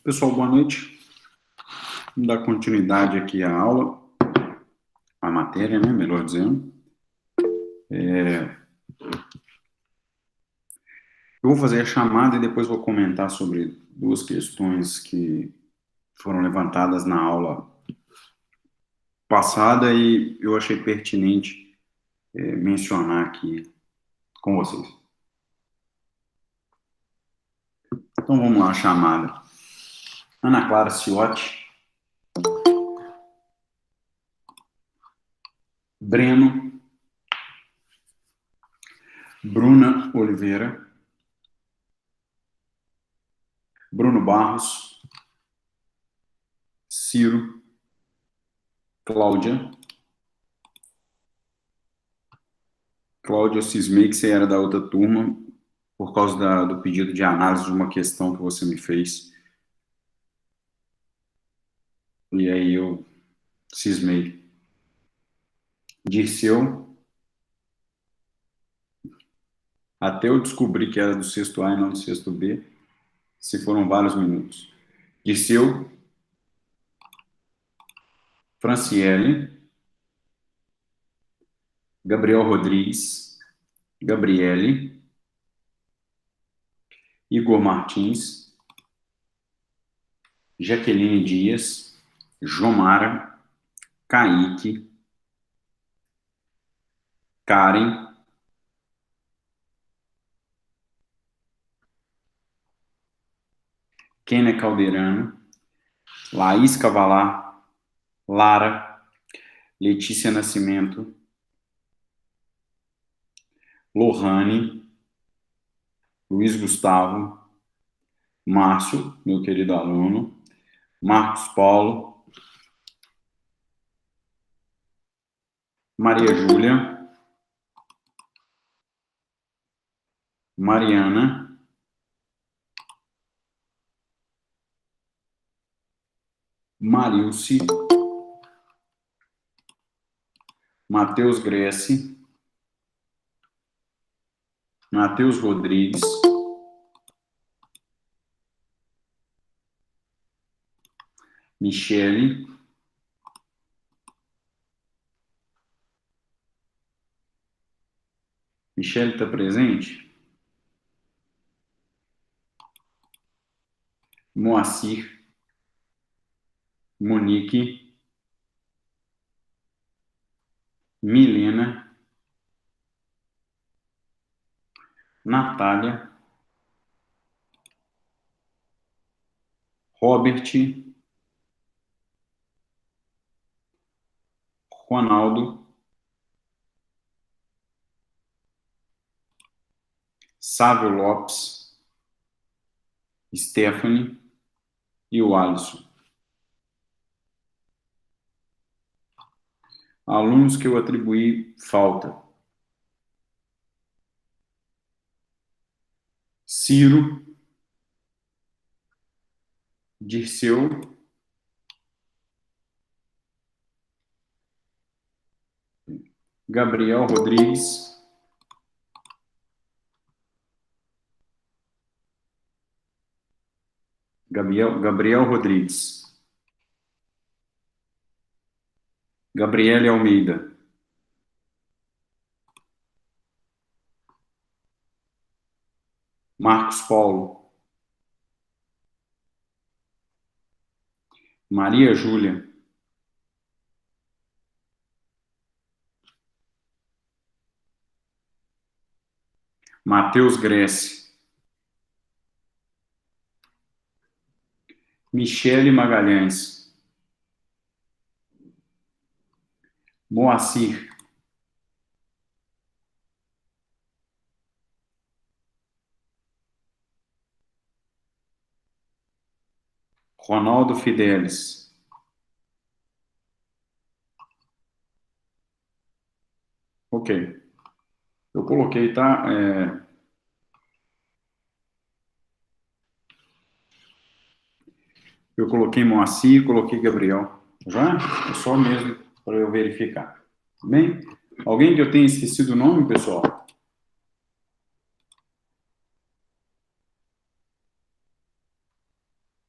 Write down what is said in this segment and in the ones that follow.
Pessoal, boa noite. Vamos dar continuidade aqui à aula, à matéria, né? Melhor dizendo. Eu vou fazer a chamada e depois vou comentar sobre duas questões que foram levantadas na aula passada e eu achei pertinente mencionar aqui com vocês. Então vamos lá, a chamada. Ana Clara Ciotti, Breno, Bruna Oliveira, Bruno Barros, Ciro, Cláudia, eu cismei que você era da outra turma por causa do pedido de análise de uma questão que você me fez. E aí eu cismei. Dirceu, até eu descobrir que era do sexto A e não do sexto B, se foram vários minutos. Dirceu, Franciele, Gabriel Rodrigues, Gabriele, Igor Martins, Jaqueline Dias, Jomara, Kaique, Karen, Kênia Calderano, Laís Cavalar, Lara, Letícia Nascimento, Lohane, Luiz Gustavo, Márcio, meu querido aluno, Marcos Paulo, Maria Júlia, Mariana, Marilce, Matheus Gressi, Matheus Rodrigues, Michele, Michele está presente? Moacir, Monique, Milena, Natália, Robert, Ronaldo, Sávio Lopes, Stephanie e o Alisson. Alunos que eu atribuí falta. Ciro, Dirceu, Gabriel Rodrigues, Gabriel Rodrigues, Gabriele Almeida, Marcos Paulo, Maria Júlia, Matheus Gressi, Michele Magalhães, Moacir, Ronaldo Fidelis. Ok. Eu coloquei, tá? Eu coloquei Moacir, coloquei Gabriel. Já? É só mesmo para eu verificar. Tá bem? Alguém que eu tenha esquecido o nome, pessoal?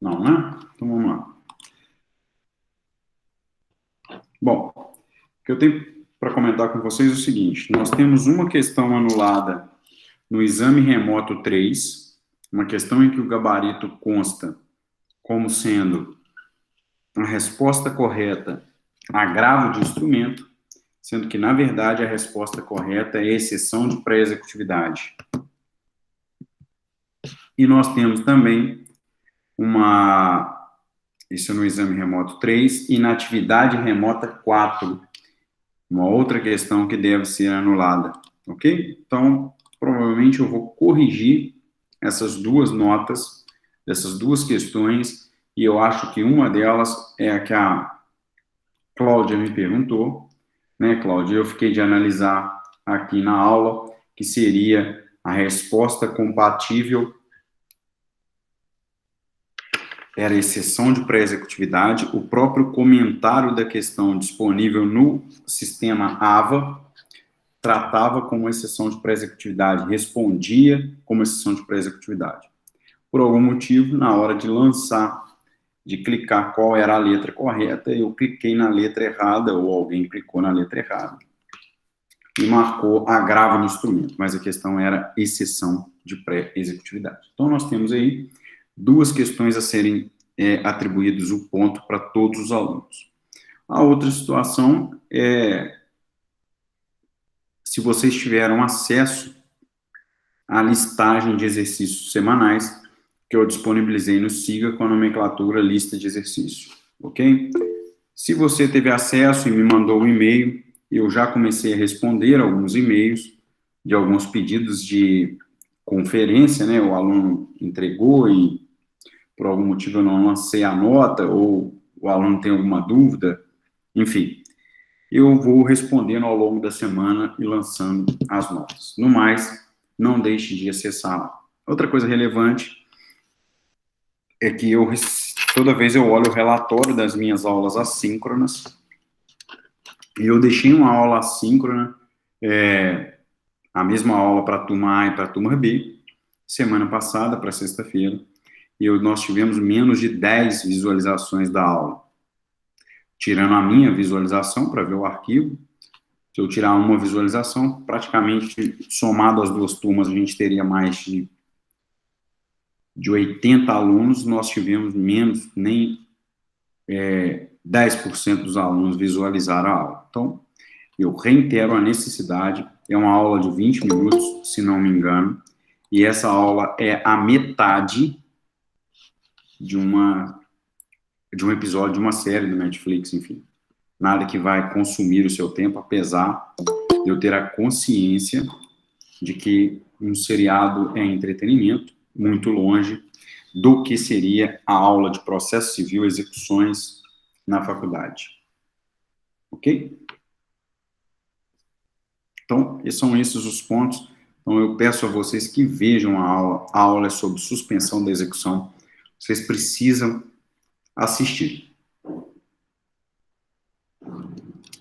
Não, né? Então vamos lá. Bom, o que eu tenho para comentar com vocês é o seguinte: nós temos uma questão anulada no exame remoto 3, uma questão em que o gabarito consta como sendo a resposta correta agravo de instrumento, sendo que, na verdade, a resposta correta é exceção de pré-executividade. E nós temos também isso no exame remoto 3, e na atividade remota 4, uma outra questão que deve ser anulada, ok? Então, provavelmente eu vou corrigir essas duas notas, dessas duas questões, e eu acho que uma delas é a que a Cláudia me perguntou, né, Cláudia? Eu fiquei de analisar aqui na aula, que seria a resposta compatível era exceção de pré-executividade, o próprio comentário da questão disponível no sistema AVA tratava como exceção de pré-executividade, respondia como exceção de pré-executividade. Por algum motivo, na hora de lançar, de clicar qual era a letra correta, eu cliquei na letra errada, ou alguém clicou na letra errada, e marcou agravo no instrumento, mas a questão era exceção de pré-executividade. Então, nós temos aí duas questões a serem atribuídos o ponto para todos os alunos. A outra situação é se vocês tiveram acesso à listagem de exercícios semanais que eu disponibilizei no SIGA com a nomenclatura lista de exercícios, ok? Se você teve acesso e me mandou um e-mail, eu já comecei a responder alguns e-mails de alguns pedidos de conferência, né? O aluno entregou e por algum motivo eu não lancei a nota, ou o aluno tem alguma dúvida, enfim, eu vou respondendo ao longo da semana e lançando as notas. No mais, não deixe de acessar lá. Outra coisa relevante é que toda vez eu olho o relatório das minhas aulas assíncronas, e eu deixei uma aula assíncrona, a mesma aula para a turma A e para a turma B, semana passada, para sexta-feira, e nós tivemos menos de 10 visualizações da aula. Tirando a minha visualização para ver o arquivo, se eu tirar uma visualização, praticamente somado as duas turmas, a gente teria mais de 80 alunos, nós tivemos menos, nem 10% dos alunos visualizaram a aula. Então, eu reitero a necessidade, é uma aula de 20 minutos, se não me engano, e essa aula é a metade de um episódio de uma série do Netflix, enfim. Nada que vai consumir o seu tempo, apesar de eu ter a consciência de que um seriado é entretenimento, muito longe do que seria a aula de processo civil, execuções na faculdade. Ok? Então, são esses os pontos. Então, eu peço a vocês que vejam a aula. A aula é sobre suspensão da execução. Vocês precisam assistir.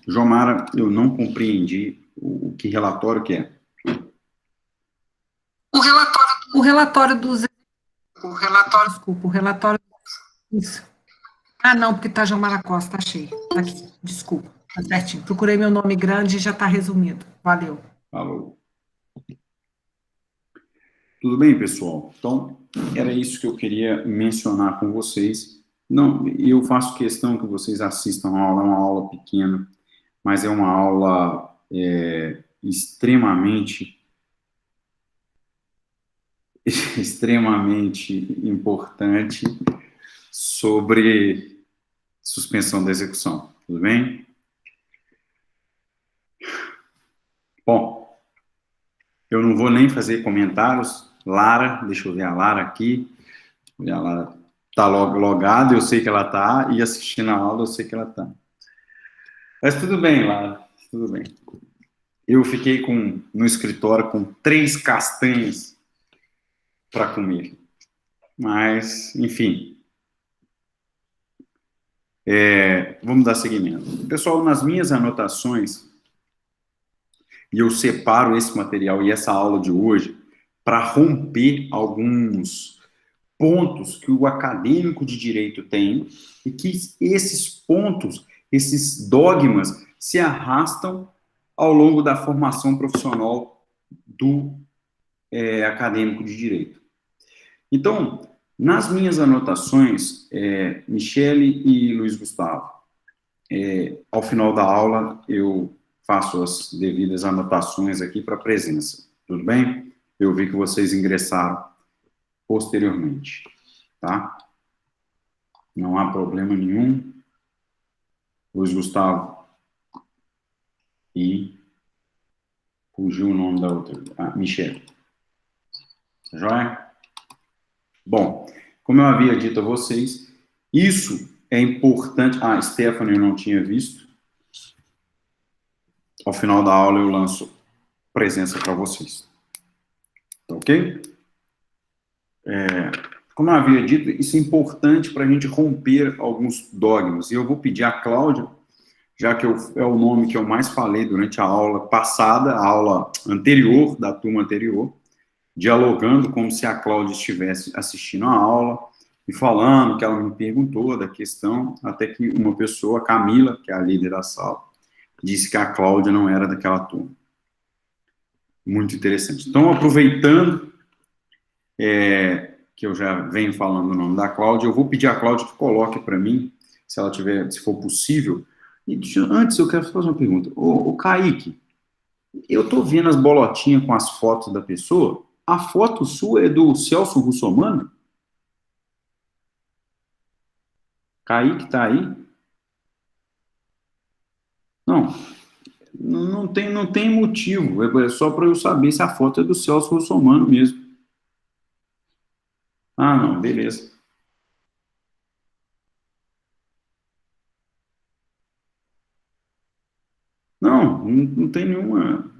Jomara, eu não compreendi o que relatório que é. O relatório dos... Desculpa, o relatório... Isso. Ah, não, porque está Jomara Costa, achei. Tá aqui, desculpa, tá certinho. Procurei meu nome grande e já está resumido. Valeu. Falou. Tudo bem, pessoal? Então, era isso que eu queria mencionar com vocês. Não, eu faço questão que vocês assistam a aula, é uma aula pequena, mas é uma aula extremamente importante sobre suspensão da execução. Tudo bem? Bom, eu não vou nem fazer comentários. Lara, deixa eu ver a Lara aqui. A Lara está logada, eu sei que ela está, e assistindo a aula, eu sei que ela está. Mas tudo bem, Lara, tudo bem. Eu fiquei no escritório com 3 castanhas para comer. Mas, enfim. Vamos dar seguimento. Pessoal, nas minhas anotações, e eu separo esse material e essa aula de hoje para romper alguns pontos que o acadêmico de direito tem e que esses pontos, esses dogmas, se arrastam ao longo da formação profissional do acadêmico de direito. Então, nas minhas anotações, Michele e Luiz Gustavo, ao final da aula, eu faço as devidas anotações aqui para a presença. Tudo bem? Eu vi que vocês ingressaram posteriormente, tá? Não há problema nenhum. Luiz Gustavo e fugiu o nome da outra. Michele. Joia? Bom, como eu havia dito a vocês, isso é importante. Stephanie eu não tinha visto. Ao final da aula eu lanço presença para vocês. Tá ok? Como eu havia dito, isso é importante para a gente romper alguns dogmas. E eu vou pedir a Cláudia, já que é o nome que eu mais falei durante a aula passada, a aula anterior, da turma anterior, dialogando como se a Cláudia estivesse assistindo a aula e falando que ela me perguntou da questão, até que uma pessoa, a Camila, que é a líder da sala, disse que a Cláudia não era daquela turma. Muito interessante. Então, aproveitando que eu já venho falando o nome da Cláudia, eu vou pedir a Cláudia que coloque para mim, se ela tiver, se for possível. E antes eu quero fazer uma pergunta. Ô Kaique, eu tô vendo as bolotinhas com as fotos da pessoa. A foto sua é do Celso Russomano? Kaique tá aí? Não tem motivo. É só para eu saber se a foto é do Celso Russomano mesmo. Não, beleza. Não tem nenhuma.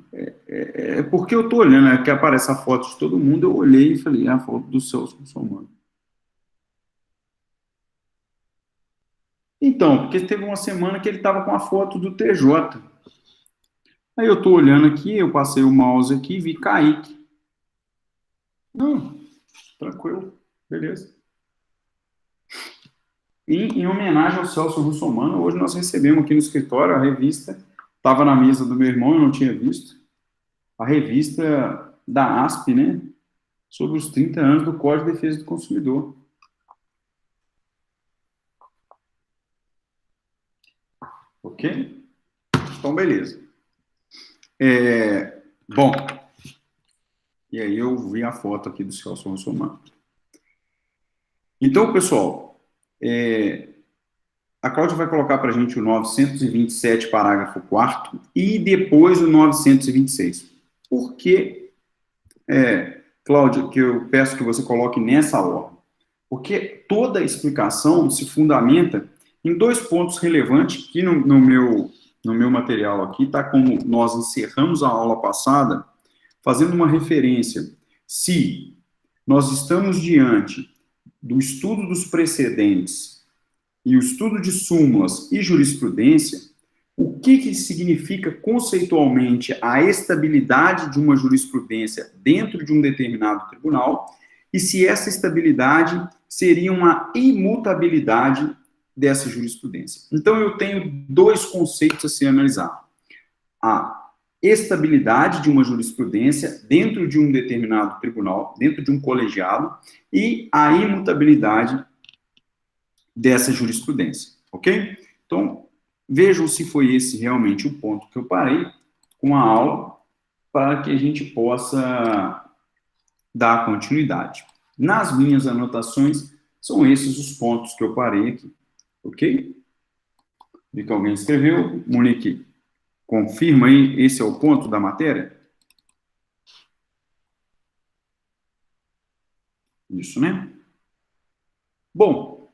É porque eu tô olhando, que aparece a foto de todo mundo, eu olhei e falei, a foto do Celso Russomano. Então, porque teve uma semana que ele estava com a foto do TJ. Aí eu tô olhando aqui, eu passei o mouse aqui e vi Kaique. Não, tranquilo, beleza. Em homenagem ao Celso Russomano, hoje nós recebemos aqui no escritório a revista, estava na mesa do meu irmão, eu não tinha visto, a revista da ASP, né, sobre os 30 anos do Código de Defesa do Consumidor. Ok? Então, beleza. Bom, e aí eu vi a foto aqui do Celso Russomano. Então, pessoal, a Cláudia vai colocar para a gente o 927, parágrafo 4º, e depois o 926. Por que, Cláudia, que eu peço que você coloque nessa ordem? Porque toda a explicação se fundamenta em dois pontos relevantes que no meu material aqui está como nós encerramos a aula passada, fazendo uma referência. Se nós estamos diante do estudo dos precedentes e o estudo de súmulas e jurisprudência, o que significa conceitualmente a estabilidade de uma jurisprudência dentro de um determinado tribunal e se essa estabilidade seria uma imutabilidade dessa jurisprudência. Então, eu tenho dois conceitos a ser analisados. A estabilidade de uma jurisprudência dentro de um determinado tribunal, dentro de um colegiado, e a imutabilidade dessa jurisprudência, ok? Então, vejam se foi esse realmente o ponto que eu parei com a aula, para que a gente possa dar continuidade. Nas minhas anotações, são esses os pontos que eu parei aqui, ok? Vi que alguém escreveu. Monique, confirma aí, esse é o ponto da matéria? Isso, né? Bom,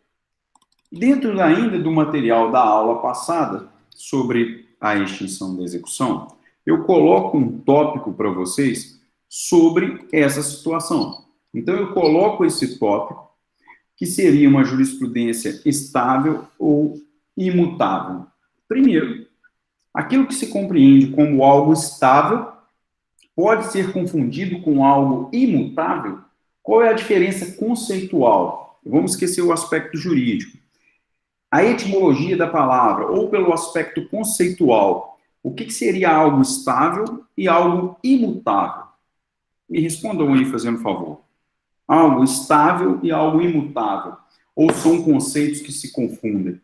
dentro ainda do material da aula passada, sobre a extinção da execução, eu coloco um tópico para vocês sobre essa situação. Então, eu coloco esse tópico, que seria uma jurisprudência estável ou imutável. Primeiro, aquilo que se compreende como algo estável pode ser confundido com algo imutável? Qual é a diferença conceitual? Vamos esquecer o aspecto jurídico. A etimologia da palavra, ou pelo aspecto conceitual, o que seria algo estável e algo imutável? Me respondam aí, fazendo favor. Algo estável e algo imutável. Ou são conceitos que se confundem?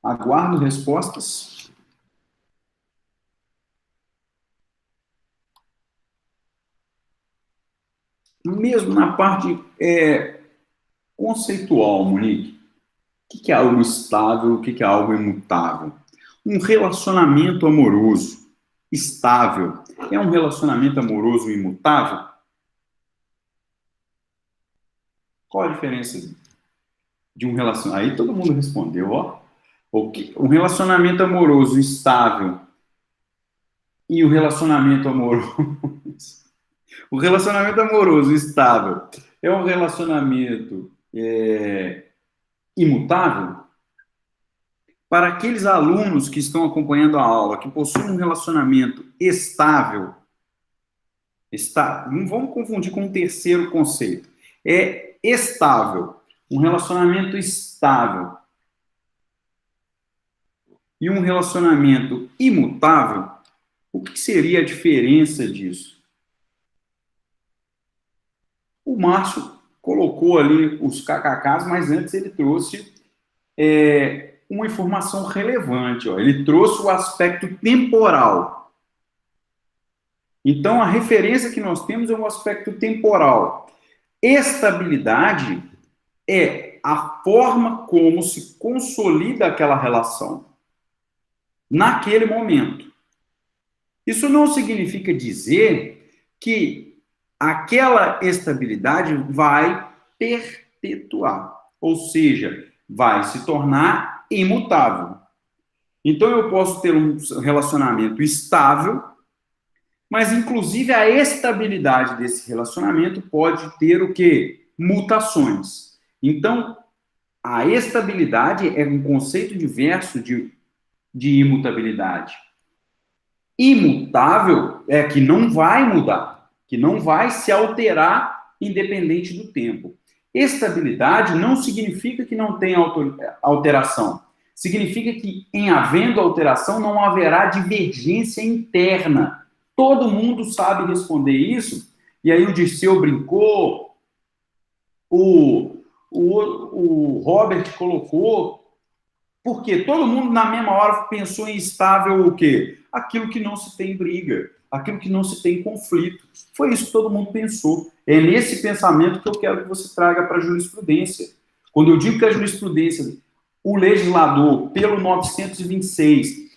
Aguardo respostas. Mesmo na parte conceitual, Monique, o que é algo estável, o que é algo imutável? Um relacionamento amoroso estável é um relacionamento amoroso imutável? Qual a diferença de um relacionamento? Aí todo mundo respondeu, ó. Um relacionamento amoroso estável e o relacionamento amoroso... O relacionamento amoroso estável é um relacionamento imutável? Para aqueles alunos que estão acompanhando a aula, que possuem um relacionamento estável, não vamos confundir com um terceiro conceito. É estável, um relacionamento estável e um relacionamento imutável, o que seria a diferença disso? O Márcio colocou ali os KKKs, mas antes ele trouxe uma informação relevante. Ó. Ele trouxe o aspecto temporal. Então, a referência que nós temos é um aspecto temporal. Estabilidade é a forma como se consolida aquela relação naquele momento. Isso não significa dizer que aquela estabilidade vai perpetuar, ou seja, vai se tornar imutável. Então, eu posso ter um relacionamento estável, mas, inclusive, a estabilidade desse relacionamento pode ter o quê? Mutações. Então, a estabilidade é um conceito diverso de imutabilidade. Imutável é que não vai mudar, que não vai se alterar independente do tempo. Estabilidade não significa que não tenha alteração. Significa que, em havendo alteração, não haverá divergência interna. Todo mundo sabe responder isso. E aí o Dirceu brincou, o Robert colocou, porque todo mundo na mesma hora pensou em estável o quê? Aquilo que não se tem briga, aquilo que não se tem conflito. Foi isso que todo mundo pensou. É nesse pensamento que eu quero que você traga para a jurisprudência. Quando eu digo que a jurisprudência, o legislador, pelo 926,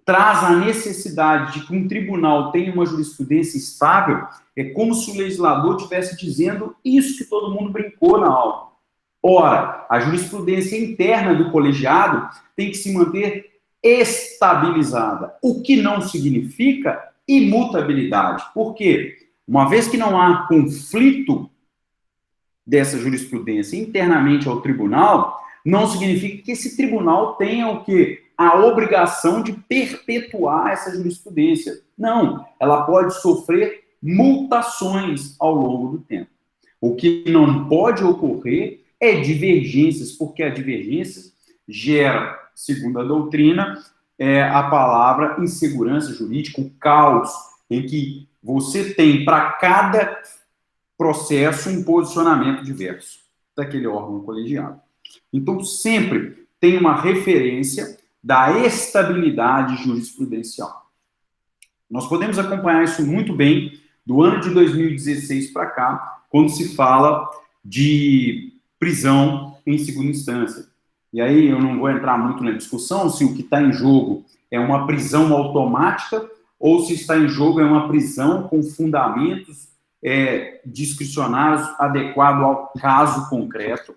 traz a necessidade de que um tribunal tenha uma jurisprudência estável, é como se o legislador estivesse dizendo isso que todo mundo brincou na aula. Ora, a jurisprudência interna do colegiado tem que se manter estabilizada, o que não significa imutabilidade. Por quê? Uma vez que não há conflito dessa jurisprudência internamente ao tribunal, não significa que esse tribunal tenha o quê? A obrigação de perpetuar essa jurisprudência. Não, ela pode sofrer mutações ao longo do tempo. O que não pode ocorrer é divergências, porque a divergência gera, segundo a doutrina, a palavra insegurança jurídica, o caos, em que você tem para cada processo um posicionamento diverso daquele órgão colegiado. Então, sempre tem uma referência da estabilidade jurisprudencial. Nós podemos acompanhar isso muito bem do ano de 2016 para cá, quando se fala de prisão em segunda instância. E aí eu não vou entrar muito na discussão se o que está em jogo é uma prisão automática ou se está em jogo é uma prisão com fundamentos discricionários adequados ao caso concreto.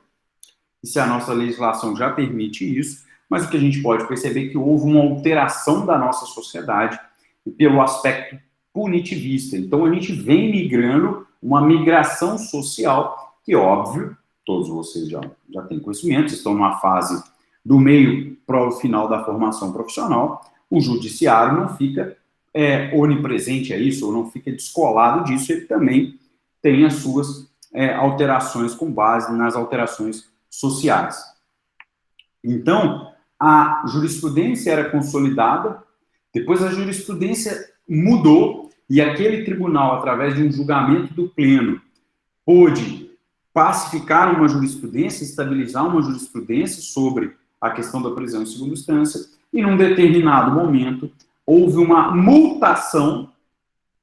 E se a nossa legislação já permite isso, mas o que a gente pode perceber é que houve uma alteração da nossa sociedade pelo aspecto punitivista. Então, a gente vem migrando, uma migração social, que, óbvio, todos vocês já têm conhecimento, estão numa fase do meio para o final da formação profissional, o judiciário não fica onipresente a isso, ou não fica descolado disso, ele também tem as suas alterações com base nas alterações sociais. Então, a jurisprudência era consolidada, depois a jurisprudência mudou, e aquele tribunal, através de um julgamento do pleno, pôde pacificar uma jurisprudência, estabilizar uma jurisprudência sobre a questão da prisão em segunda instância, e num determinado momento houve uma mutação,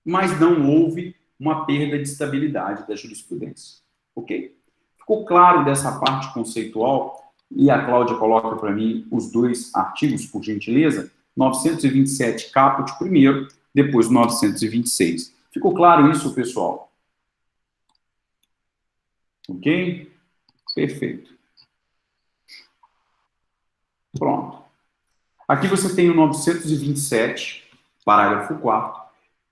mas não houve uma perda de estabilidade da jurisprudência. Ok? Ficou claro dessa parte conceitual? E a Cláudia coloca para mim os dois artigos, por gentileza, 927 caput primeiro, depois 926. Ficou claro isso, pessoal? Ok? Perfeito. Pronto. Aqui você tem o 927, parágrafo 4º,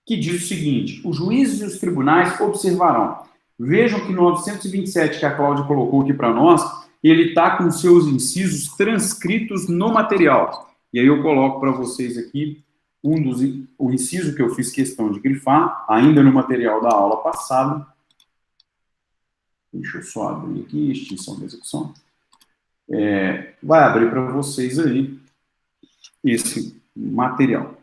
que diz o seguinte: os juízes e os tribunais observarão. Vejam que 927, que a Cláudia colocou aqui para nós, ele está com seus incisos transcritos no material. E aí eu coloco para vocês aqui o inciso que eu fiz questão de grifar, ainda no material da aula passada. Deixa eu só abrir aqui, extinção da execução. Vai abrir para vocês aí esse material.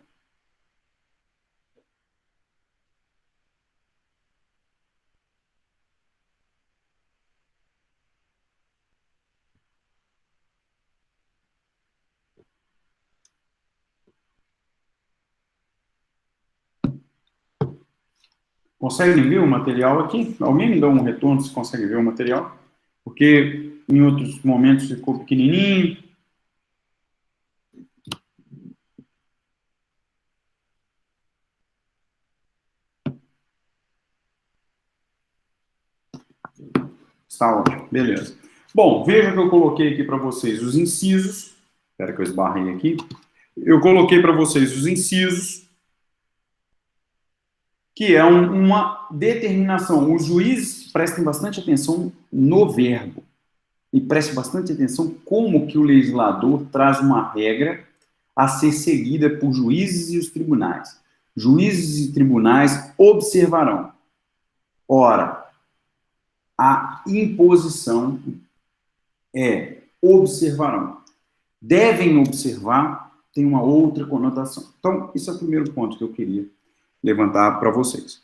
Conseguem ver o material aqui? Alguém me dá um retorno se consegue ver o material? Porque em outros momentos ficou pequenininho. Está ótimo, beleza. Bom, veja que eu coloquei aqui para vocês os incisos. Espera que eu esbarrei aqui. Eu coloquei para vocês os incisos, que é uma determinação. Os juízes prestem bastante atenção no verbo. E prestem bastante atenção como que o legislador traz uma regra a ser seguida por juízes e os tribunais. Juízes e tribunais observarão. Ora, a imposição é observarão. Devem observar tem uma outra conotação. Então, esse é o primeiro ponto que eu queria levantar para vocês.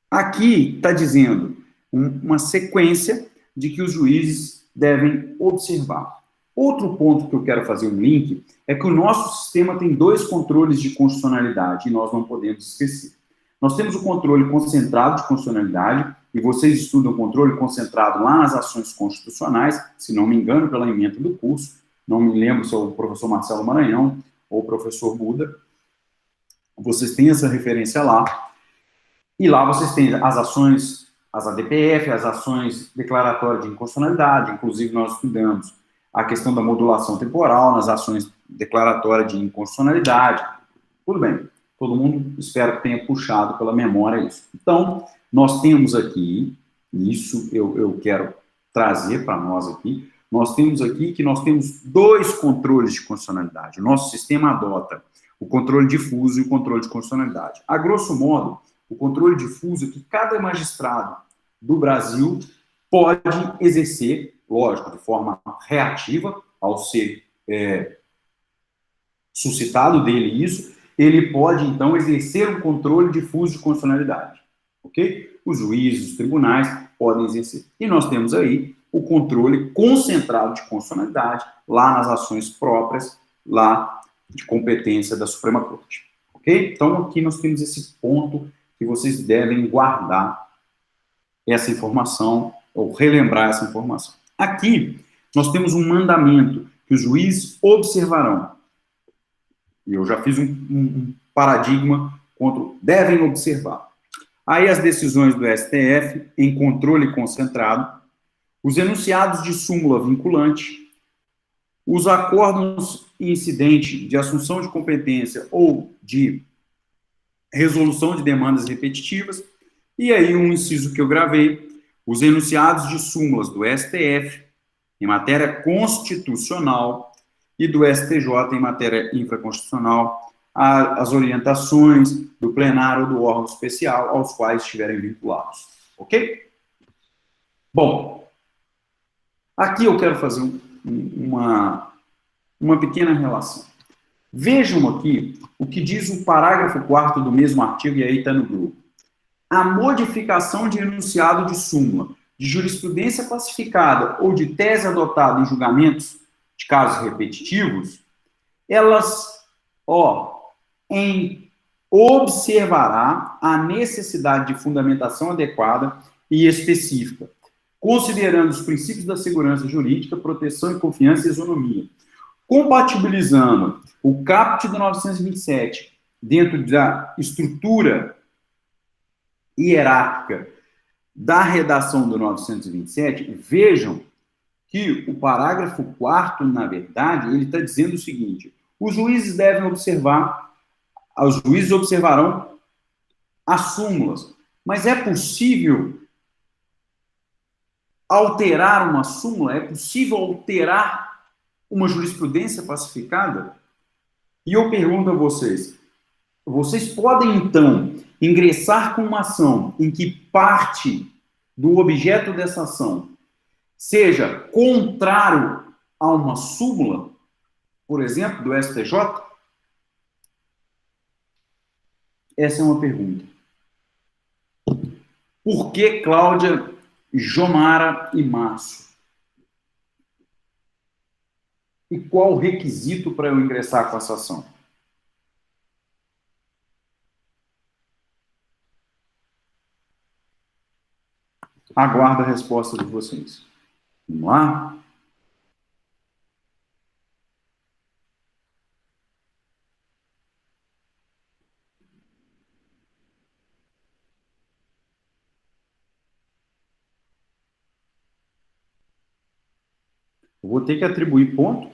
Aqui está dizendo uma sequência de que os juízes devem observar. Outro ponto que eu quero fazer um link é que o nosso sistema tem dois controles de constitucionalidade e nós não podemos esquecer. Nós temos o controle concentrado de constitucionalidade, e vocês estudam o controle concentrado lá nas ações constitucionais, se não me engano, pela ementa do curso, não me lembro se é o professor Marcelo Maranhão ou o professor Buda. Vocês têm essa referência lá, e lá vocês têm as ações, as ADPF, as ações declaratórias de inconstitucionalidade, inclusive nós estudamos a questão da modulação temporal nas ações declaratórias de inconstitucionalidade. Tudo bem, todo mundo espero que tenha puxado pela memória isso. Então, nós temos aqui, isso eu quero trazer para nós aqui, nós temos aqui que nós temos dois controles de constitucionalidade. O nosso sistema adota o controle difuso e o controle de constitucionalidade. A grosso modo, o controle difuso é que cada magistrado do Brasil pode exercer, lógico, de forma reativa, ao ser suscitado dele isso, ele pode, então, exercer um controle difuso de constitucionalidade. Ok? Os juízes, os tribunais podem exercer. E nós temos aí o controle concentrado de constitucionalidade, lá nas ações próprias, lá de competência da Suprema Corte. Ok? Então, aqui nós temos esse ponto que vocês devem guardar essa informação, ou relembrar essa informação. Aqui, nós temos um mandamento que os juízes observarão. E eu já fiz um paradigma contra devem observar. Aí as decisões do STF em controle concentrado, os enunciados de súmula vinculante, os acórdãos incidente de assunção de competência ou de resolução de demandas repetitivas, e aí um inciso que eu gravei, os enunciados de súmulas do STF em matéria constitucional e do STJ em matéria infraconstitucional, as orientações do plenário ou do órgão especial aos quais estiverem vinculados. Ok? Bom, aqui eu quero fazer uma pequena relação. Vejam aqui o que diz o parágrafo 4º do mesmo artigo, e aí está no grupo. A modificação de enunciado de súmula, de jurisprudência classificada ou de tese adotada em julgamentos de casos repetitivos, elas, observará a necessidade de fundamentação adequada e específica, considerando os princípios da segurança jurídica, proteção e confiança e isonomia, compatibilizando o caput do 927 dentro da estrutura hierárquica da redação do 927, vejam que o parágrafo 4º, na verdade, ele está dizendo o seguinte: os juízes observarão as súmulas, mas é possível alterar uma súmula? É possível alterar uma jurisprudência pacificada? E eu pergunto a vocês, vocês podem, então, ingressar com uma ação em que parte do objeto dessa ação seja contrário a uma súmula, por exemplo, do STJ? Essa é uma pergunta. Por que Cláudia, Jomara e Márcio? E qual o requisito para eu ingressar com essa ação? Aguardo a resposta de vocês. Vamos lá? Eu vou ter que atribuir ponto?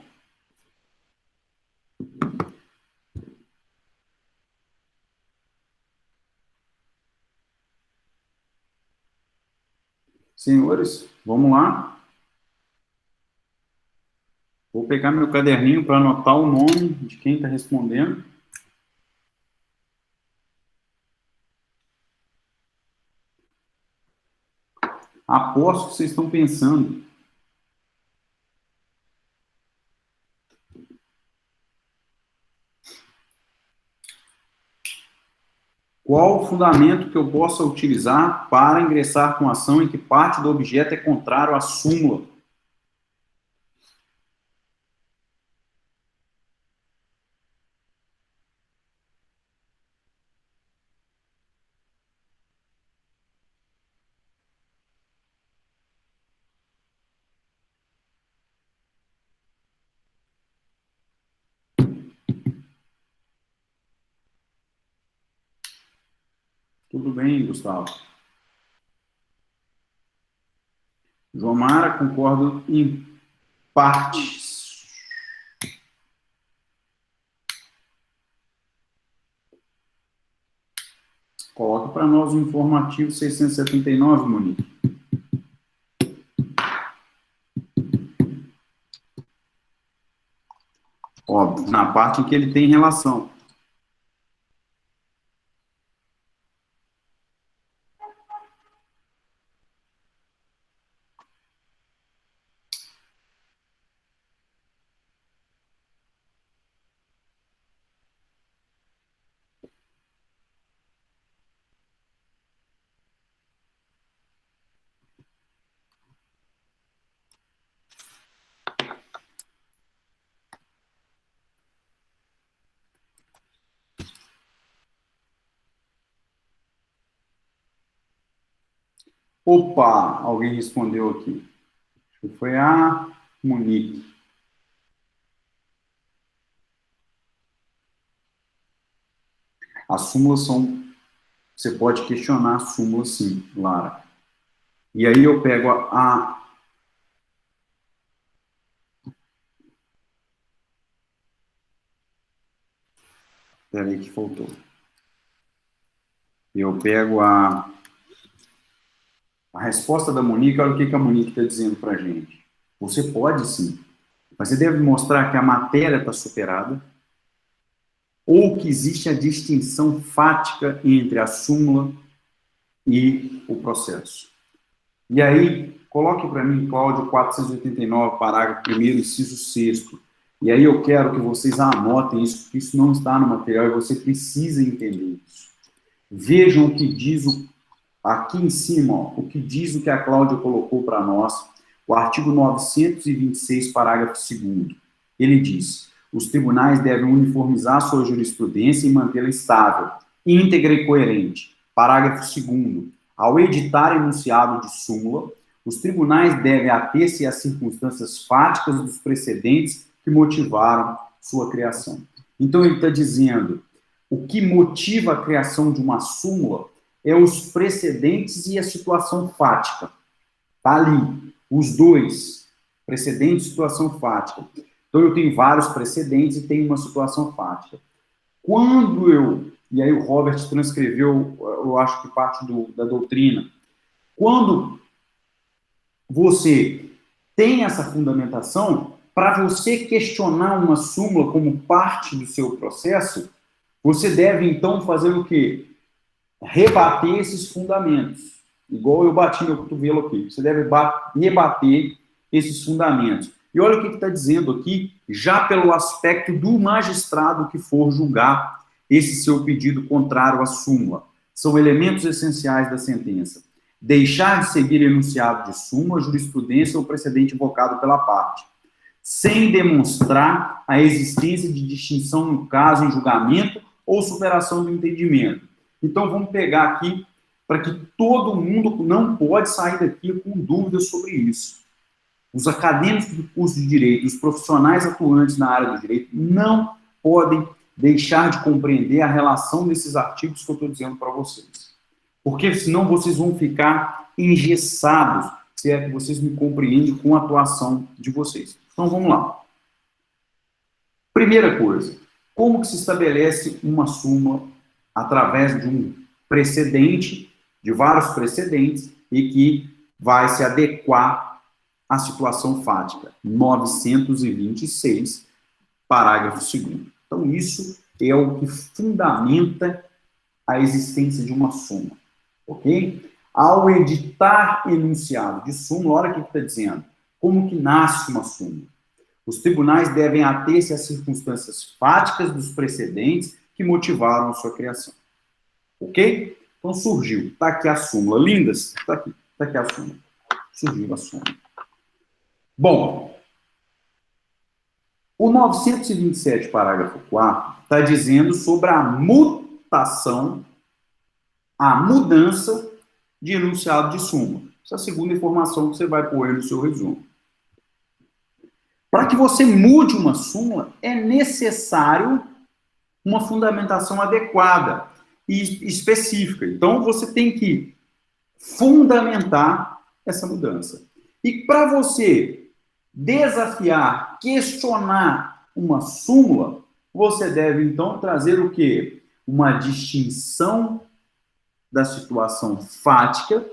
Senhores, vamos lá. Vou pegar meu caderninho para anotar o nome de quem está respondendo. Aposto que vocês estão pensando. Qual o fundamento que eu possa utilizar para ingressar com ação em que parte do objeto é contrário à súmula? Tudo bem, Gustavo? Jomara, concordo em partes. Coloca para nós o informativo 679, Monique. Óbvio, na parte em que ele tem relação. Opa, alguém respondeu aqui. Acho que foi a Monique. As súmulas são... Você pode questionar a súmula, sim, Lara. E aí eu pego Espera aí que faltou. Eu pego a resposta da Monique. Olha o que a Monique está dizendo para a gente. Você pode, sim. Mas você deve mostrar que a matéria está superada, ou que existe a distinção fática entre a súmula e o processo. E aí, coloque para mim, Cláudio 489, parágrafo 1º, inciso 6º. E aí eu quero que vocês anotem isso, porque isso não está no material e você precisa entender isso. Vejam o que diz aqui em cima, ó, o que diz o que a Cláudia colocou para nós, o artigo 926, parágrafo 2º. Ele diz: os tribunais devem uniformizar sua jurisprudência e mantê-la estável, íntegra e coerente. Parágrafo 2º. Ao editar enunciado de súmula, os tribunais devem ater-se às circunstâncias fáticas dos precedentes que motivaram sua criação. Então, ele está dizendo, o que motiva a criação de uma súmula é os precedentes e a situação fática. Está ali, os dois, precedente e situação fática. Então, eu tenho vários precedentes e tenho uma situação fática. Quando e aí o Robert transcreveu, eu acho que parte da doutrina, quando você tem essa fundamentação, para você questionar uma súmula como parte do seu processo, você deve, então, fazer o quê? Rebater esses fundamentos. Igual eu bati meu cotovelo aqui. Você deve rebater esses fundamentos. E olha o que está dizendo aqui, já pelo aspecto do magistrado que for julgar esse seu pedido contrário à súmula. São elementos essenciais da sentença. Deixar de seguir enunciado de súmula, jurisprudência ou precedente invocado pela parte, sem demonstrar a existência de distinção no caso em julgamento ou superação do entendimento. Então, vamos pegar aqui para que todo mundo não pode sair daqui com dúvidas sobre isso. Os acadêmicos do curso de Direito, os profissionais atuantes na área do Direito, não podem deixar de compreender a relação desses artigos que eu estou dizendo para vocês. Porque senão vocês vão ficar engessados, se é que vocês me compreendem com a atuação de vocês. Então, vamos lá. Primeira coisa, como que se estabelece uma súmula através de um precedente, de vários precedentes, e que vai se adequar à situação fática? 926, parágrafo 2º. Então, isso é o que fundamenta a existência de uma súmula, ok? Ao editar enunciado de súmula, olha o que está dizendo. Como que nasce uma súmula? Os tribunais devem ater-se às circunstâncias fáticas dos precedentes que motivaram a sua criação. Ok? Então, surgiu. Está aqui a súmula. Lindas? Está aqui a súmula. Surgiu a súmula. Bom, o 927, parágrafo 4º, está dizendo sobre a mutação, a mudança de enunciado de súmula. Essa é a segunda informação que você vai pôr no seu resumo. Para que você mude uma súmula, é necessário uma fundamentação adequada e específica. Então, você tem que fundamentar essa mudança. E para você desafiar, questionar uma súmula, você deve, então, trazer o quê? Uma distinção da situação fática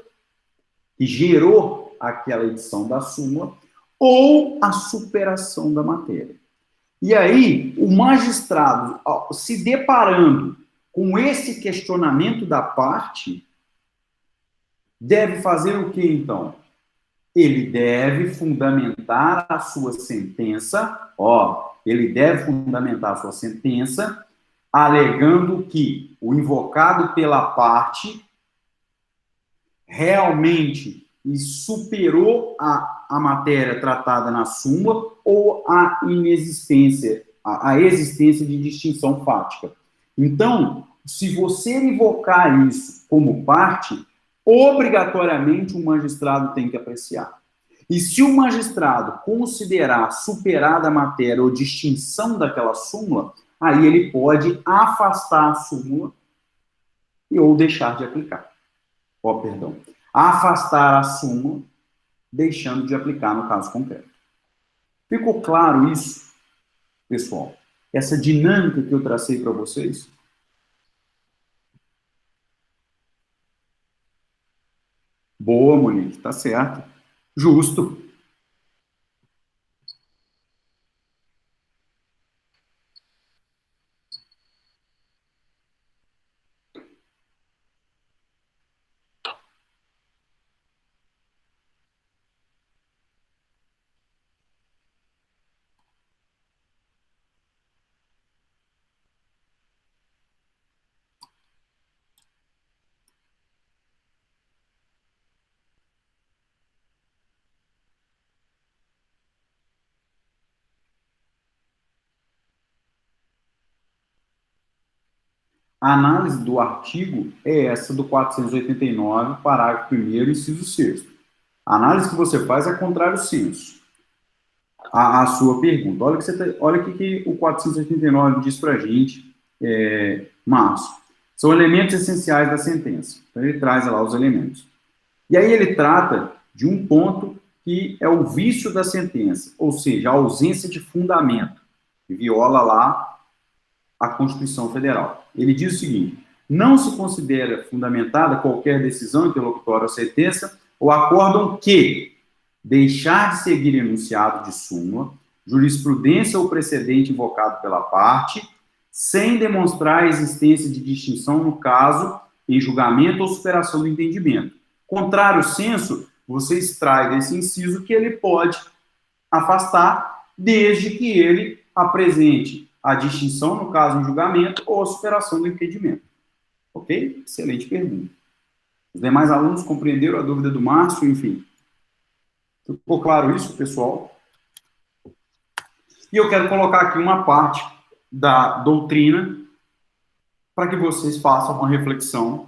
que gerou aquela edição da súmula ou a superação da matéria. E aí, o magistrado, se deparando com esse questionamento da parte, deve fazer o que, então? Ele deve fundamentar a sua sentença, alegando que o invocado pela parte realmente superou a matéria tratada na súmula ou a existência de distinção fática. Então, se você invocar isso como parte, obrigatoriamente o magistrado tem que apreciar. E se o magistrado considerar superada a matéria ou distinção daquela súmula, aí ele pode afastar a súmula ou deixar de aplicar. Afastar a súmula, deixando de aplicar no caso concreto. Ficou claro isso, pessoal? Essa dinâmica que eu tracei para vocês? Boa, Monique, tá certo. Justo. A análise do artigo é essa do 489, parágrafo 1º, inciso 6º. A análise que você faz é contrário senso à sua pergunta. Olha o que o 489 diz para a gente, Márcio. São elementos essenciais da sentença. Então, ele traz lá os elementos. E aí ele trata de um ponto que é o vício da sentença, ou seja, a ausência de fundamento, que viola lá a Constituição Federal. Ele diz o seguinte: não se considera fundamentada qualquer decisão interlocutória ou sentença ou acórdão que deixar de seguir enunciado de súmula, jurisprudência ou precedente invocado pela parte, sem demonstrar a existência de distinção no caso em julgamento ou superação do entendimento. Contrário senso, você extrai desse inciso que ele pode afastar desde que ele apresente a distinção no caso em julgamento ou a superação do entendimento. Ok? Excelente pergunta. Os demais alunos compreenderam a dúvida do Márcio, enfim. Ficou claro isso, pessoal? E eu quero colocar aqui uma parte da doutrina para que vocês façam uma reflexão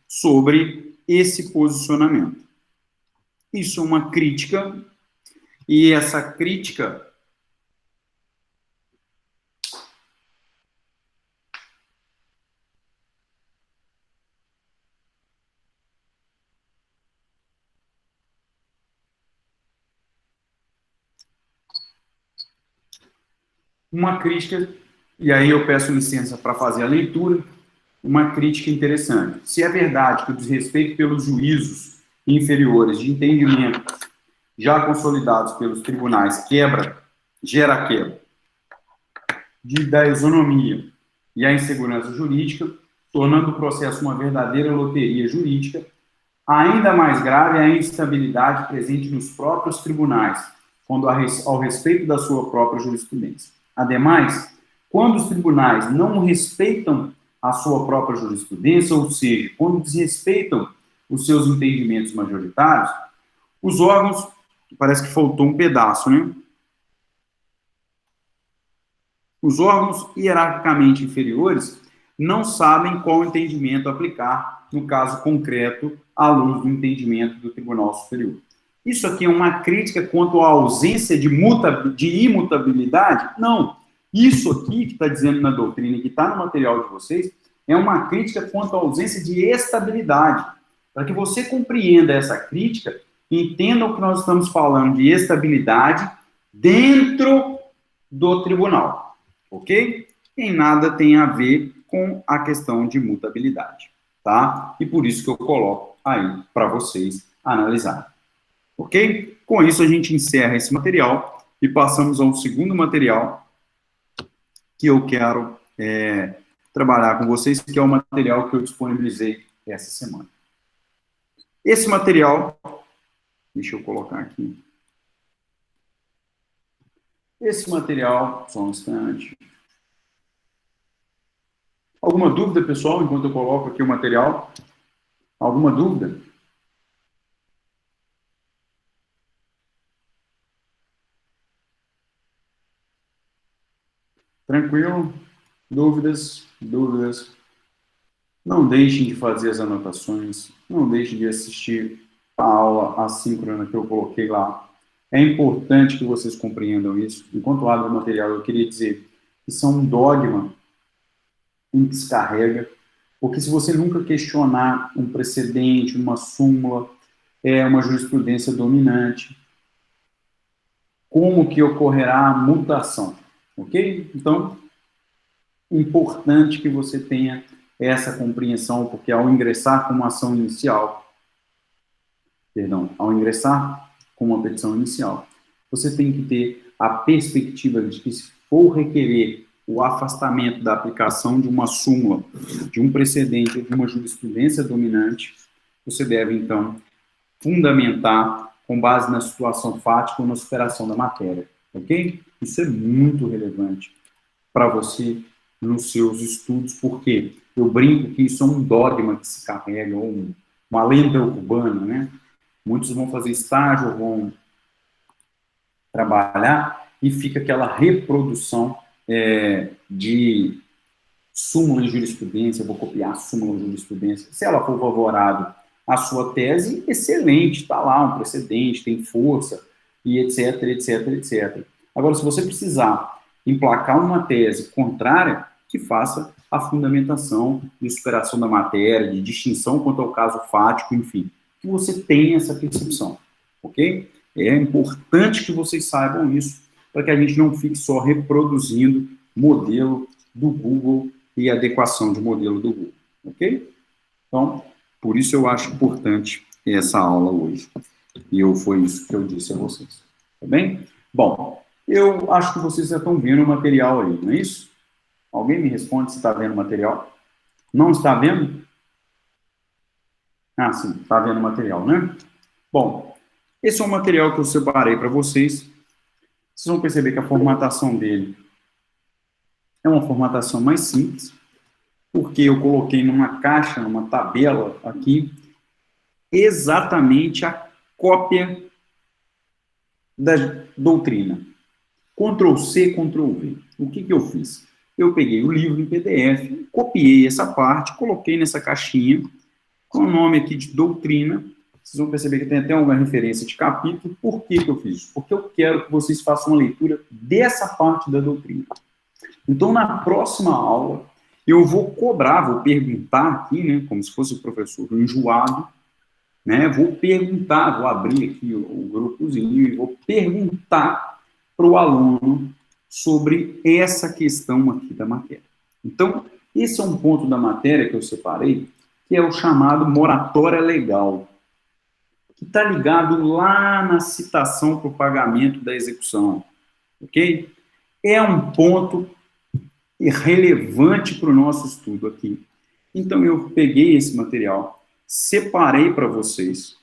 sobre esse posicionamento. Isso é uma crítica, e essa crítica e aí eu peço licença para fazer a leitura, uma crítica interessante. Se é verdade que o desrespeito pelos juízos inferiores de entendimento já consolidados pelos tribunais gera quebra da isonomia e a insegurança jurídica, tornando o processo uma verdadeira loteria jurídica, ainda mais grave é a instabilidade presente nos próprios tribunais, quando ao respeito da sua própria jurisprudência. Ademais, quando os tribunais não respeitam a sua própria jurisprudência, ou seja, quando desrespeitam os seus entendimentos majoritários, os órgãos, parece que faltou um pedaço, né? Os órgãos hierarquicamente inferiores não sabem qual entendimento aplicar no caso concreto à luz do entendimento do Tribunal Superior. Isso aqui é uma crítica quanto à ausência de imutabilidade? Não. Isso aqui que está dizendo na doutrina, que está no material de vocês, é uma crítica quanto à ausência de estabilidade. Para que você compreenda essa crítica, entenda o que nós estamos falando de estabilidade dentro do tribunal, ok? Em nada tem a ver com a questão de mutabilidade, tá? E por isso que eu coloco aí para vocês analisarem, ok? Com isso a gente encerra esse material e passamos ao segundo material que eu quero trabalhar com vocês, que é o material que eu disponibilizei essa semana. Esse material, deixa eu colocar aqui. Esse material, só um instante. Alguma dúvida, pessoal, enquanto eu coloco aqui o material? Alguma dúvida? Tranquilo? Dúvidas? Dúvidas? Não deixem de fazer as anotações, não deixem de assistir a aula assíncrona que eu coloquei lá. É importante que vocês compreendam isso. Enquanto abro o material, eu queria dizer que são um dogma em que se carrega, porque se você nunca questionar um precedente, uma súmula, uma jurisprudência dominante, como que ocorrerá a mutação, ok? Então, importante que você tenha essa compreensão, porque ao ingressar com uma ação inicial, ao ingressar com uma petição inicial, você tem que ter a perspectiva de que, se for requerer o afastamento da aplicação de uma súmula, de um precedente ou de uma jurisprudência dominante, você deve, então, fundamentar com base na situação fática ou na superação da matéria, ok? Isso é muito relevante para você nos seus estudos, porque eu brinco que isso é um dogma que se carrega, ou uma lenda urbana, né? Muitos vão fazer estágio, vão trabalhar, e fica aquela reprodução de súmula em jurisprudência, eu vou copiar a súmula em jurisprudência. Se ela for favorável à sua tese, excelente, está lá um precedente, tem força, e etc, etc, etc. Agora, se você precisar emplacar uma tese contrária, que faça a fundamentação de superação da matéria, de distinção quanto ao caso fático, enfim, que você tenha essa percepção, ok? É importante que vocês saibam isso, para que a gente não fique só reproduzindo modelo do Google e adequação de modelo do Google, ok? Então, por isso eu acho importante essa aula hoje. E foi isso que eu disse a vocês, tá bem? Bom, eu acho que vocês já estão vendo o material aí, não é isso? Alguém me responde se está vendo o material? Não está vendo? Ah, sim, está vendo o material, né? Bom, esse é um material que eu separei para vocês. Vocês vão perceber que a formatação dele é uma formatação mais simples, porque eu coloquei numa caixa, numa tabela aqui, exatamente a cópia da doutrina. Ctrl+C, Ctrl+V. O que eu fiz? Eu peguei o livro em PDF, copiei essa parte, coloquei nessa caixinha, com o nome aqui de doutrina. Vocês vão perceber que tem até uma referência de capítulo. Por que eu fiz isso? Porque eu quero que vocês façam uma leitura dessa parte da doutrina. Então, na próxima aula, eu vou cobrar, vou perguntar aqui, né, como se fosse o professor enjoado, né, vou perguntar, vou abrir aqui o grupozinho e vou perguntar para o aluno sobre essa questão aqui da matéria. Então, esse é um ponto da matéria que eu separei, que é o chamado moratória legal, que está ligado lá na citação para o pagamento da execução, ok? É um ponto relevante para o nosso estudo aqui. Então, eu peguei esse material, separei para vocês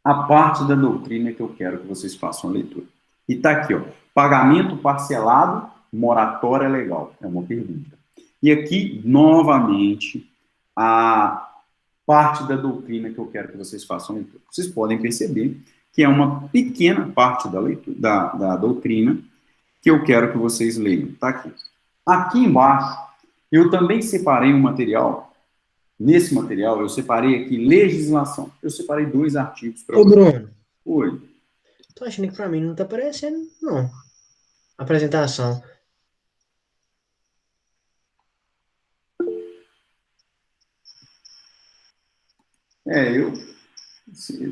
a parte da doutrina que eu quero que vocês façam a leitura. E está aqui, ó, pagamento parcelado, moratória legal. É uma pergunta. E aqui, novamente, a parte da doutrina que eu quero que vocês façam a leitura. Vocês podem perceber que é uma pequena parte da leitura, da doutrina que eu quero que vocês leiam. Está aqui. Aqui embaixo, eu também separei um material. Nesse material, eu separei aqui legislação. Eu separei 2 artigos para vocês. Ô, Bruno. Oi. Tô achando que para mim não tá aparecendo, não. Apresentação. Eu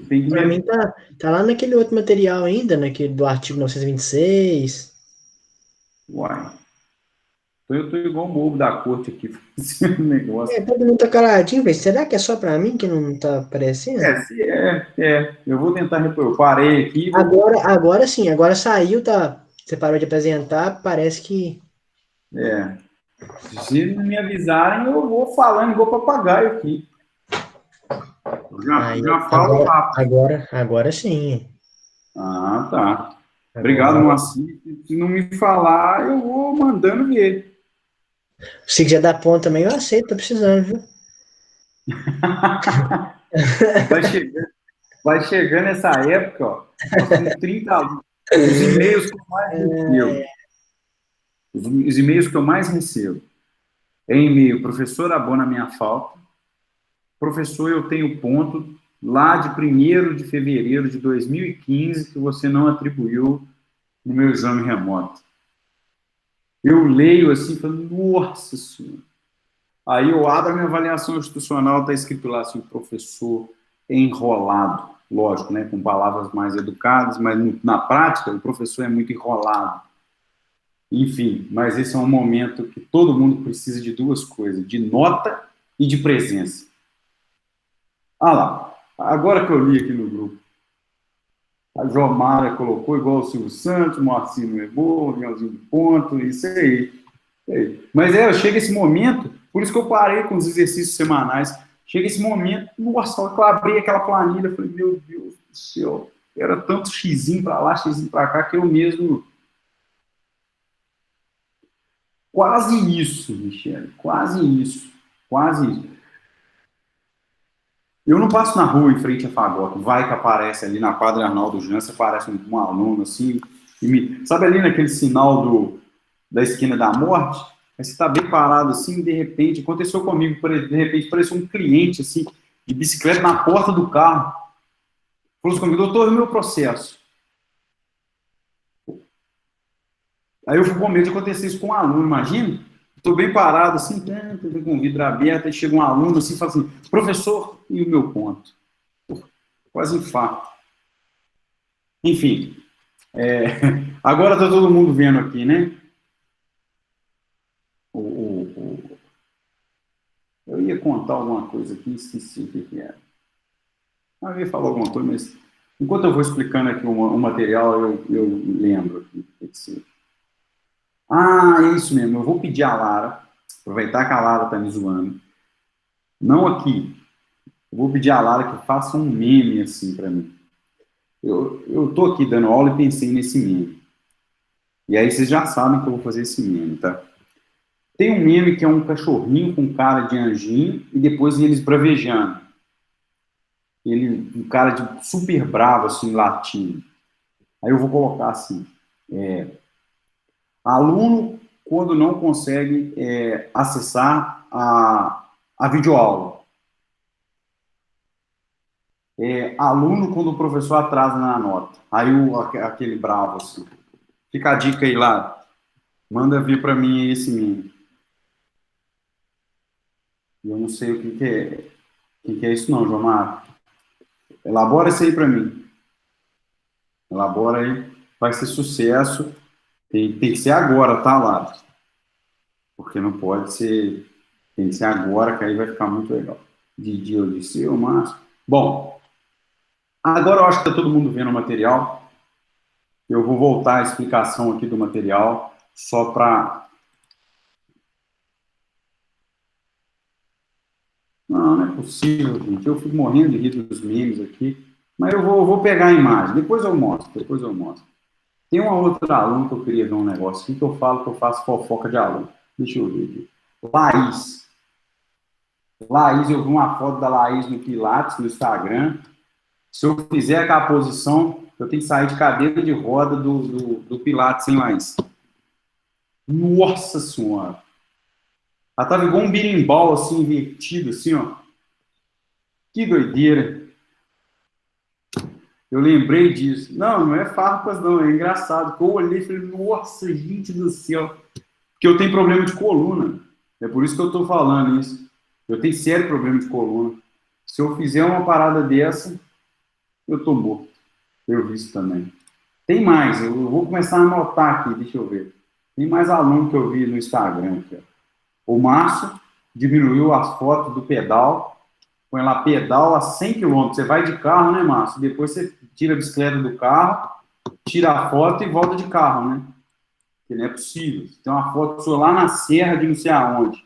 tenho que... Para mim tá lá naquele outro material ainda, naquele do artigo 926. Uai. Eu tô igual o bobo da corte aqui, fazendo negócio. Todo mundo tá caladinho, velho. Será que é só para mim que não tá aparecendo? Eu vou tentar repor. Eu parei aqui. Agora sim, agora saiu, tá? Você parou de apresentar, parece que... Se não me avisarem, eu vou falando igual papagaio aqui. Já falo rápido. Agora sim. Ah, tá. Obrigado, Moacir. Se não me falar, eu vou mandando ver. Se quiser dar ponto também, eu aceito, tô precisando, viu? Vai chegando essa época, ó. Nós temos 30 alunos. Os e-mails que eu mais recebo. Os e-mails que eu mais recebo. É e-mail, professor, abona minha falta. Professor, eu tenho ponto lá de 1º de fevereiro de 2015 que você não atribuiu no meu exame remoto. Eu leio assim, falo, nossa senhora. Aí eu abro a minha avaliação institucional, está escrito lá assim, professor enrolado. Lógico, né, com palavras mais educadas, mas na prática o professor é muito enrolado. Enfim, mas esse é um momento que todo mundo precisa de 2 coisas, de nota e de presença. Ah lá, agora que eu li aqui no grupo, a Jomara colocou igual o Silvio Santos, o Moacir não errou, o Leãozinho de ponto, isso aí. Mas chega esse momento, por isso que eu parei com os exercícios semanais, chega esse momento, nossa, eu abri aquela planilha, falei, meu Deus do céu, era tanto xizinho para lá, xizinho para cá, que eu mesmo... Quase isso, Michele, quase isso. Eu não passo na rua em frente a Fagoca, vai que aparece ali na quadra Arnaldo Jança, aparece um aluno assim, sabe ali naquele sinal da esquina da morte? Aí você está bem parado, assim, de repente, aconteceu comigo, de repente apareceu um cliente, assim, de bicicleta na porta do carro. Falou assim comigo, doutor, e o meu processo? Aí eu fui com medo de acontecer isso com um aluno, imagina? Estou bem parado, assim, com o vidro aberto, aí chega um aluno, assim, e fala assim, professor, e o meu ponto? Quase infarto. Enfim, agora está todo mundo vendo aqui, né? Eu ia contar alguma coisa aqui, esqueci o que era. Eu ia falar alguma coisa, mas enquanto eu vou explicando aqui o material, eu lembro aqui. É isso mesmo, eu vou pedir a Lara, aproveitar que a Lara está me zoando, não aqui, eu vou pedir a Lara que faça um meme assim para mim. Eu tô aqui dando aula e pensei nesse meme. E aí vocês já sabem que eu vou fazer esse meme, tá? Tem um meme que é um cachorrinho com cara de anjinho e depois eles bravejando. Um cara de super bravo, assim, latindo. Aí eu vou colocar assim, aluno quando não consegue acessar a videoaula. Aluno quando o professor atrasa na nota. Aí aquele bravo, assim. Fica a dica aí, lá. Manda vir para mim esse meme. Eu não sei o que é. O que é isso não, João Marcos. Elabora isso aí para mim. Elabora aí. Vai ser sucesso. Tem que ser agora, tá, Lara? Porque não pode ser... Tem que ser agora, que aí vai ficar muito legal. Didi, Odisseu, Márcio. Bom, agora eu acho que está todo mundo vendo o material. Eu vou voltar à explicação aqui do material, só para... Não é possível, gente. Eu fico morrendo de rir dos memes aqui. Mas eu vou pegar a imagem. Depois eu mostro. Tem uma outra aluna que eu queria ver um negócio aqui, que eu falo que eu faço fofoca de aluno. Deixa eu ver aqui. Laís, eu vi uma foto da Laís no Pilates, no Instagram. Se eu fizer aquela posição, eu tenho que sair de cadeira de roda do Pilates, hein, Laís? Nossa Senhora! Ela tava igual um birimbau, assim, invertido, assim, ó. Que doideira! Eu lembrei disso. Não é farpas, não. É engraçado. Eu olhei e falei, nossa, gente do céu. Porque eu tenho problema de coluna. É por isso que eu tô falando isso. Eu tenho sério problema de coluna. Se eu fizer uma parada dessa, eu tô morto. Eu vi isso também. Tem mais. Eu vou começar a anotar aqui. Deixa eu ver. Tem mais aluno que eu vi no Instagram aqui, ó. O Márcio diminuiu as fotos do pedal, põe lá pedal a 100 km. Você vai de carro, né, Márcio? Depois você tira a bicicleta do carro, tira a foto e volta de carro, né? Porque não é possível. Tem uma foto sua lá na serra de não sei aonde.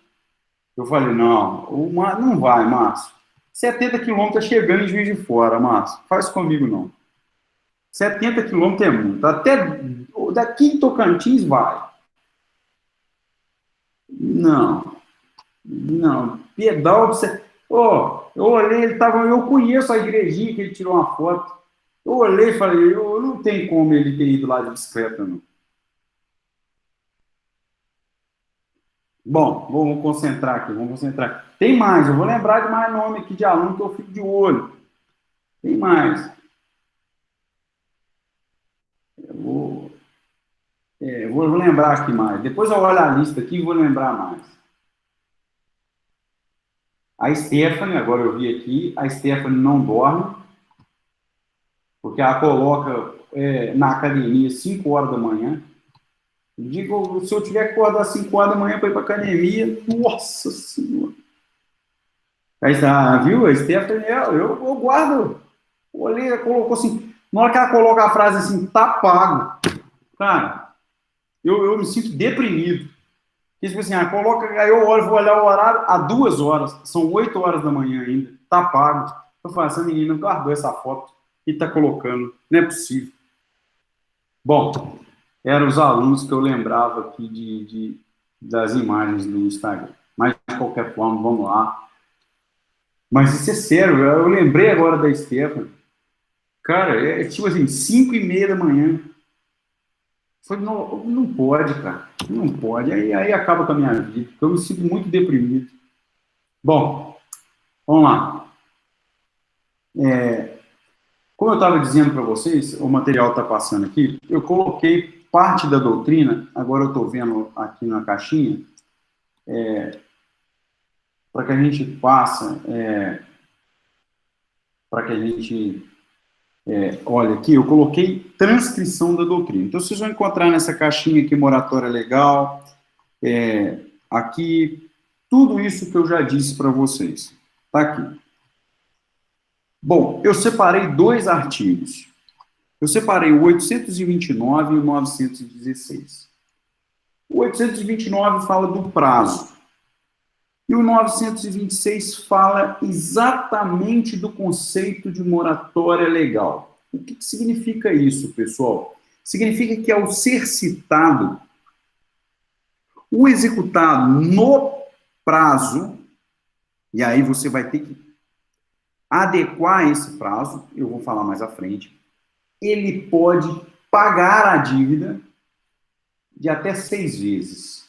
Eu falei, não vai, Márcio. 70 km tá chegando em Juiz de Fora, Márcio. Faz comigo, não. 70 km é muito. Até daqui em Tocantins vai. Não. Pedal, eu olhei, eu conheço a igrejinha que ele tirou uma foto. Eu olhei e falei, eu não tem como ele ter ido lá de bicicleta, não. Bom, vamos concentrar aqui, Tem mais, eu vou lembrar de mais nome aqui de aluno que eu fico de olho. Tem mais. Eu vou lembrar aqui mais. Depois eu olho a lista aqui e vou lembrar mais. A Stephanie, agora eu vi aqui, a Stephanie não dorme, porque ela coloca na academia 5 horas da manhã. Digo, se eu tiver que acordar 5 horas da manhã para ir para academia, nossa senhora. Aí está, viu? A Stephanie, eu guardo. Olhei, ela colocou assim, na hora que ela coloca a frase assim, tá pago. Cara, eu me sinto deprimido. Porque, tipo assim, aí eu olho, vou olhar o horário há 2 horas, são 8 horas da manhã ainda, tá pago. Eu falo, essa menina guardou essa foto e tá colocando, não é possível. Bom, eram os alunos que eu lembrava aqui das imagens do Instagram. Mas, de qualquer forma, vamos lá. Mas isso é sério, eu lembrei agora da Stephanie. Cara, tipo assim, 5h30 da manhã. Falei, não, não pode, cara. Não pode. Aí acaba com a minha vida. Eu me sinto muito deprimido. Bom, vamos lá. Como eu estava dizendo para vocês, o material está passando aqui, eu coloquei parte da doutrina, agora eu estou vendo aqui na caixinha, para que a gente passe, para que a gente olha aqui, eu coloquei transcrição da doutrina. Então, vocês vão encontrar nessa caixinha aqui, moratória legal, aqui, tudo isso que eu já disse para vocês. Está aqui. Bom, eu separei 2 artigos. Eu separei o 829 e o 916. O 829 fala do prazo. E o 926 fala exatamente do conceito de moratória legal. O que significa isso, pessoal? Significa que, ao ser citado, o executado no prazo, e aí você vai ter que adequar esse prazo, eu vou falar mais à frente, ele pode pagar a dívida de até 6 vezes.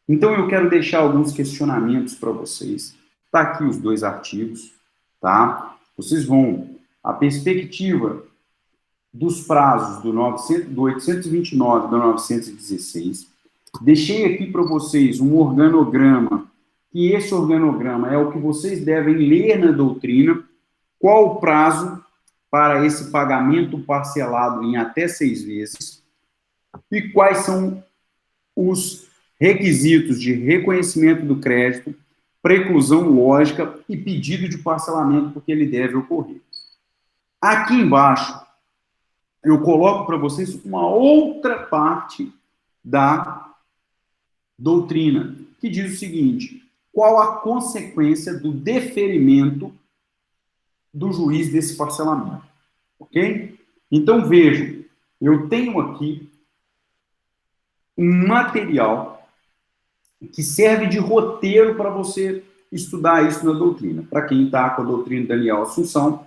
Então, eu quero deixar alguns questionamentos para vocês. Está aqui os 2 artigos, tá? Vocês vão... A perspectiva dos prazos do 829 e do 916. Deixei aqui para vocês um organograma, que esse organograma é o que vocês devem ler na doutrina, qual o prazo para esse pagamento parcelado em até 6 vezes e quais são os requisitos de reconhecimento do crédito, preclusão lógica e pedido de parcelamento, porque ele deve ocorrer. Aqui embaixo, eu coloco para vocês uma outra parte da doutrina, que diz o seguinte: qual a consequência do deferimento do juiz desse parcelamento, ok? Então, vejam, eu tenho aqui um material que serve de roteiro para você estudar isso na doutrina. Para quem está com a doutrina de Daniel Assunção,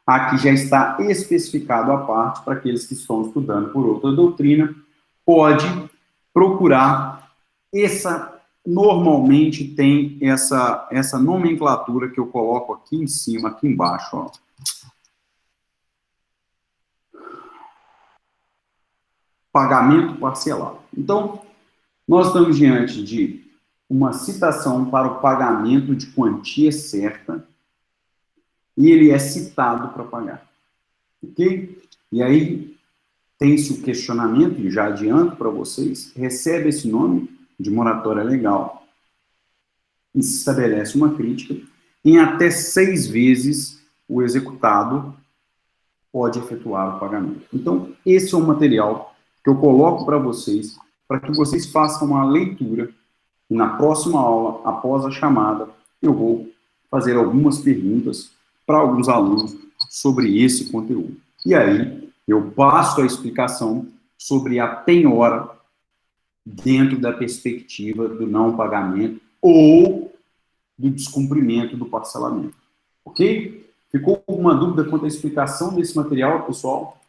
aqui já está especificado a parte, para aqueles que estão estudando por outra doutrina, pode procurar normalmente tem essa nomenclatura que eu coloco aqui em cima, aqui embaixo, ó. Pagamento parcelado. Então, nós estamos diante de uma citação para o pagamento de quantia certa e ele é citado para pagar. Ok? E aí, tem-se o questionamento, e já adianto para vocês, recebe esse nome de moratória legal e se estabelece uma crítica, em até 6 vezes o executado pode efetuar o pagamento. Então, esse é o material que eu coloco para que vocês façam uma leitura, e na próxima aula, após a chamada, eu vou fazer algumas perguntas para alguns alunos sobre esse conteúdo. E aí, eu passo a explicação sobre a penhora dentro da perspectiva do não pagamento ou do descumprimento do parcelamento. Ok? Ficou alguma dúvida quanto à explicação desse material, pessoal?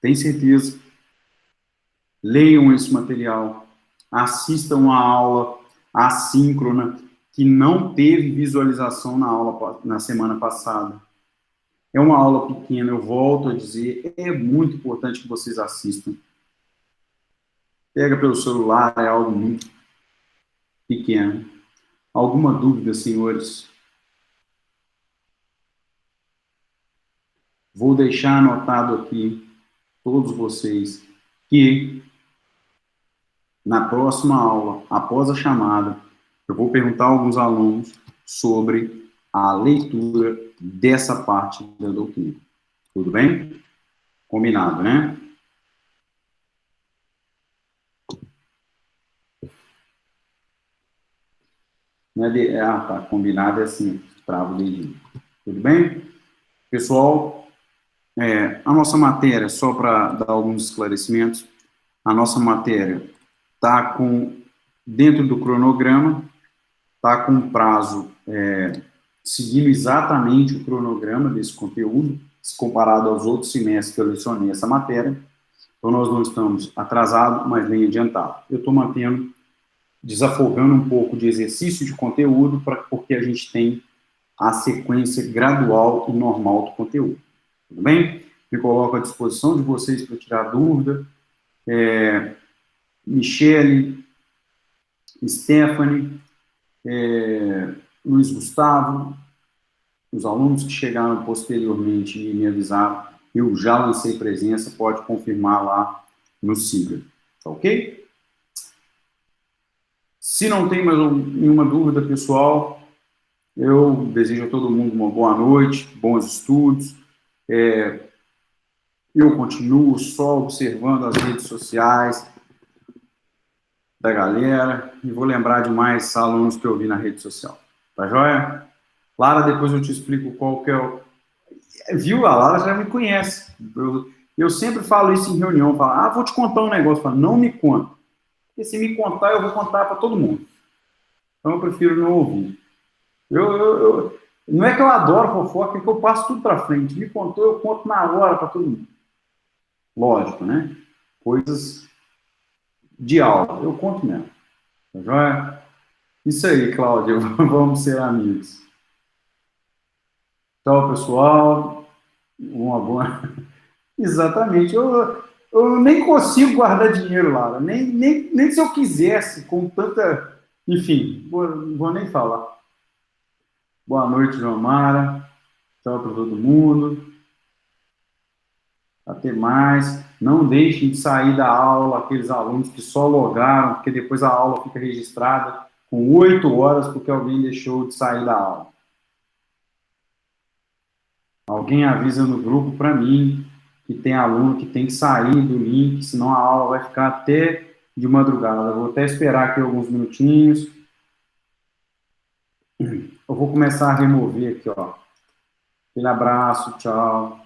Tem certeza? Leiam esse material, assistam a aula assíncrona, que não teve visualização na semana passada. É uma aula pequena, eu volto a dizer, é muito importante que vocês assistam. Pega pelo celular, é algo muito pequeno. Alguma dúvida, senhores? Vou deixar anotado aqui, todos vocês, que na próxima aula, após a chamada, eu vou perguntar a alguns alunos sobre a leitura dessa parte da doutrina. Tudo bem? Combinado, né? Tá. Combinado é assim, travo o dedinho. Tudo bem? Pessoal, a nossa matéria, só para dar alguns esclarecimentos, a nossa matéria está dentro do cronograma, está com prazo seguindo exatamente o cronograma desse conteúdo, se comparado aos outros semestres que eu lecionei essa matéria. Então, nós não estamos atrasados, mas nem adiantados. Eu estou desafogando um pouco de exercício de conteúdo, porque a gente tem a sequência gradual e normal do conteúdo. Tudo bem? Me coloco à disposição de vocês para tirar dúvida. Michele, Stephanie, Luiz Gustavo, os alunos que chegaram posteriormente e me avisaram, eu já lancei presença, pode confirmar lá no Siga, tá ok? Se não tem mais nenhuma dúvida, pessoal, eu desejo a todo mundo uma boa noite, bons estudos. Eu continuo só observando as redes sociais da galera e vou lembrar de mais alunos que eu vi na rede social. Tá joia? Lara, depois eu te explico qual que é o... Viu? A Lara já me conhece. Eu sempre falo isso em reunião. Falo, vou te contar um negócio. Falo, não me conta. Porque se me contar, eu vou contar para todo mundo. Então eu prefiro não ouvir. Não é que eu adoro fofoca, é que eu passo tudo para frente. Me contou, eu conto na hora para todo mundo. Lógico, né? Coisas de aula. Eu conto mesmo. Tá joia? Isso aí, Cláudia. Vamos ser amigos. Tchau, pessoal. Uma boa... Exatamente. Eu nem consigo guardar dinheiro, Lara. Nem se eu quisesse, com tanta... Enfim, não vou nem falar. Boa noite, João Mara. Tchau para todo mundo. Até mais. Não deixem de sair da aula aqueles alunos que só logaram, porque depois a aula fica registrada com 8 horas porque alguém deixou de sair da aula. Alguém avisa no grupo para mim que tem aluno que tem que sair do link, senão a aula vai ficar até de madrugada. Eu vou até esperar aqui alguns minutinhos. Eu vou começar a remover aqui, ó. Aquele abraço, tchau.